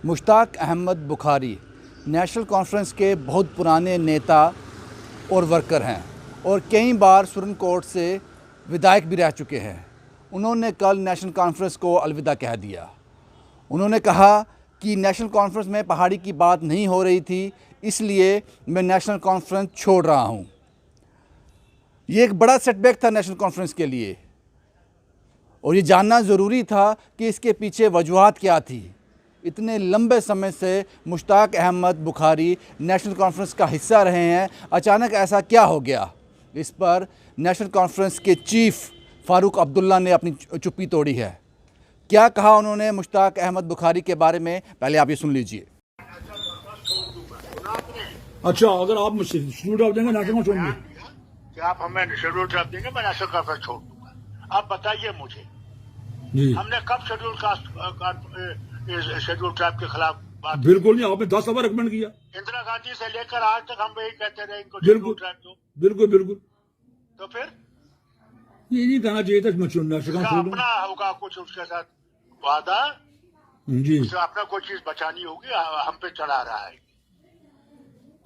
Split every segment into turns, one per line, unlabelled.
Mushtaq Ahmad Bukhari national conference के बहुत पुराने नेता और वर्कर हैं और कई बार सुप्रीम कोर्ट से विधायक भी रह चुके हैं। उन्होंने कल नेशनल कॉन्फ्रेंस को अलविदा कह दिया। उन्होंने कहा कि नेशनल कॉन्फ्रेंस में पहाड़ी की बात नहीं हो रही थी, इसलिए मैं नेशनल कॉन्फ्रेंस छोड़ रहा हूँ। ये एक बड़ा सेटबैक था नेशनल कॉन्फ्रेंस के लिए और ये जानना ज़रूरी था कि इसके पीछे वजूहात क्या थी। इतने लंबे समय से मुश्ताक अहमद बुखारी नेशनल कॉन्फ्रेंस का हिस्सा रहे हैं, अचानक ऐसा क्या हो गया? इस पर नेशनल कॉन्फ्रेंस के चीफ फारूक अब्दुल्ला ने अपनी चुप्पी तोड़ी है। क्या कहा उन्होंने मुश्ताक अहमद बुखारी के बारे में, पहले आप ये सुन लीजिए।
अच्छा, अगर आप शेड्यूल ड्राफ्ट देंगे नेशनल छोड़ेंगे?
कि आप हमें शेड्यूल ड्राफ्ट देंगे, मैं नेशनल कॉन्फ्रेंस छोड़ दूंगा। आप बताइए मुझे,
जी
हमने कब शेड्यूल ट्राइब के खिलाफ बात?
बिल्कुल नहीं, आपने 10 दफा रिकमेंड किया।
इंदिरा गांधी से लेकर आज तक हम यही कहते रहे इनको
बिल्कुल
शेड्यूल ट्राइब दो।
बिल्कुल बिल्कुल
तो फिर
ये नहीं कहना चाहिए था नेशनल
उसका
कॉन्फ्रेंस।
अपना होगा कुछ उसके साथ वादा,
जी,
उसे अपना कोई चीज बचानी होगी, हम पे चढ़ा रहा है।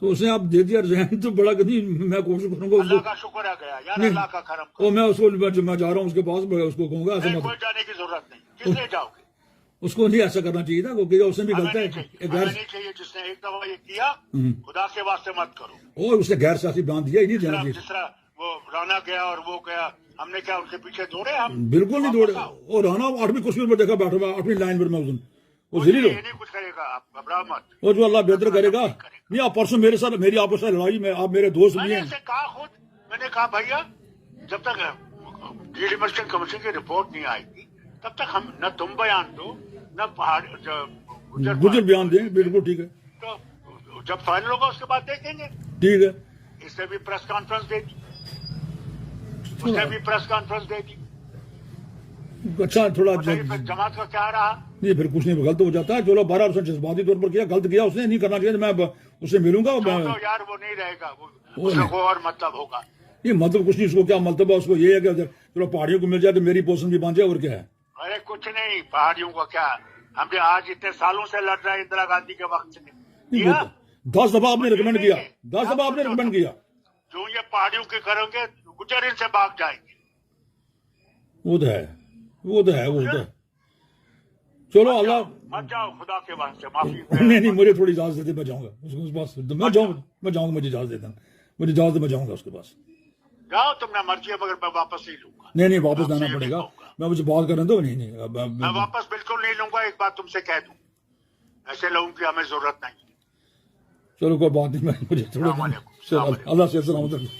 तो उसे आप दे दिया रिजाइन, तो बड़ा कभी मैं कोशिश करूंगा
अल्लाह
उसको।
का शुक्र है गया यार,
नहीं,
अल्लाह का करम
और मैं उसको मैं जा रहा हूँ उसके पास, मैं उसको कहूंगा ऐसा
नहीं,
मत,
कोई जाने की जरूरत नहीं। किसने जाओगे?
उसको नहीं ऐसा करना चाहिए था क्योंकि उसने भी
हमें
गलत है।
नहीं चाहिए, हमें नहीं चाहिए। जिसने एक दफा ये किया, खुदा के वास्ते मत करो।
और उसने गैर सियासी बयान दिया, ही नहीं देना चाहिए।
जिस तरह वो राना गया और वो गया, हमने क्या उनके पीछे दौड़े? हम
बिल्कुल नहीं दौड़े। और राना 8वीं कुश्ती पर देखा बैठा हुआ 8वीं लाइन पर, मैं उस दिन वो जिली लो।
ये नहीं कुछ करेगा, आप घबराओ मत।
वो जो अल्लाह बेहतर करेगा। नहीं, आप परसों मेरे साथ, मेरी आपस में लड़ाई में आप मेरे दोस्त भी
मैंने
हैं।
इसे कहा खुद, मैंने कहा भैया जब तक डिलिमिटेशन कमीशन की रिपोर्ट नहीं आएगी तब तक हम न तुम बयान दो न पहाड़
गुजर बयान दें। बिल्कुल ठीक है,
तो जब फाइनल होगा उसके बाद देखेंगे।
ठीक है।
इसने भी प्रेस कॉन्फ्रेंस दे दी, उसने भी प्रेस कॉन्फ्रेंस दे दी।
अच्छा, थोड़ा
बताइए फिर जमात का क्या रहा?
नहीं, फिर कुछ नहीं, गलत हो जाता है। चलो 12% जज्बाती तौर पर किया, गलत किया उसने, नहीं करना चाहिए। मैं उससे मिलूंगा।
तो यार वो नहीं रहेगा, वो उसका कोई और मतलब होगा।
ये मतलब कुछ नहीं, उसको क्या मतलब है? उसको ये है कि चलो पहाड़ियों को मिल जाए तो मेरी पोषण भी बांध जाए, और क्या है?
अरे कुछ नहीं, पहाड़ियों का क्या, हमने आज इतने सालों से लड़ रहे हैं इंदिरा गांधी के वक्त से।
10 दफा आपने रिकमेंड किया, 10 दफा आपने रिकमेंड किया।
जो ये पहाड़ियों के करोगे गुजर इनसे भाग जाएंगे।
वो तो है, वो तो है, वो तो है। चलो अल्लाह,
मत जाओ, खुदा के वास्ते माफी।
नहीं, मुझे थोड़ी इजाजत देते, मैं जाऊंगा उसके पास। मैं जाऊंगा, मुझे इजाजत देता, मुझे इजाजत, मैं जाऊंगा उसके पास।
जाओ, तुमने मर्जी है, मगर मैं वापस नहीं लूंगा।
नहीं, वापस जाना पड़ेगा। मैं मुझे बात करने दो। नहीं,
मैं वापस बिल्कुल नहीं लूंगा। एक बात तुमसे कह दूं, ऐसे लोगों की हमें जरूरत नहीं।
चलो कोई बात नहीं, मुझे थोड़ा अल्लाह से सलामत।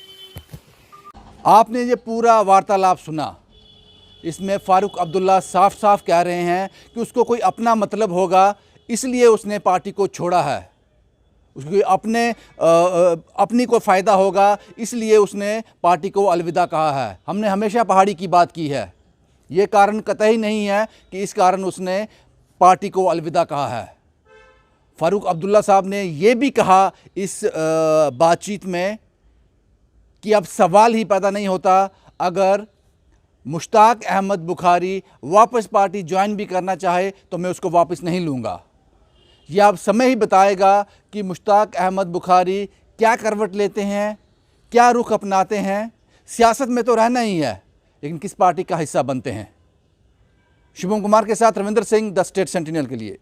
आपने ये पूरा वार्तालाप सुना। इसमें फारूक अब्दुल्ला साफ साफ कह रहे हैं कि उसको कोई अपना मतलब होगा, इसलिए उसने पार्टी को छोड़ा है। उसको अपनी को फ़ायदा होगा, इसलिए उसने पार्टी को अलविदा कहा है। हमने हमेशा पहाड़ी की बात की है, ये कारण कतई नहीं है कि इस कारण उसने पार्टी को अलविदा कहा है। फारूक अब्दुल्ला साहब ने ये भी कहा इस बातचीत में कि अब सवाल ही पैदा नहीं होता, अगर मुश्ताक अहमद बुखारी वापस पार्टी ज्वाइन भी करना चाहे तो मैं उसको वापस नहीं लूँगा। यह अब समय ही बताएगा कि मुश्ताक अहमद बुखारी क्या करवट लेते हैं, क्या रुख अपनाते हैं। सियासत में तो रहना ही है, लेकिन किस पार्टी का हिस्सा बनते हैं। शुभम कुमार के साथ Ravindra Singh, the state sentinel के लिए।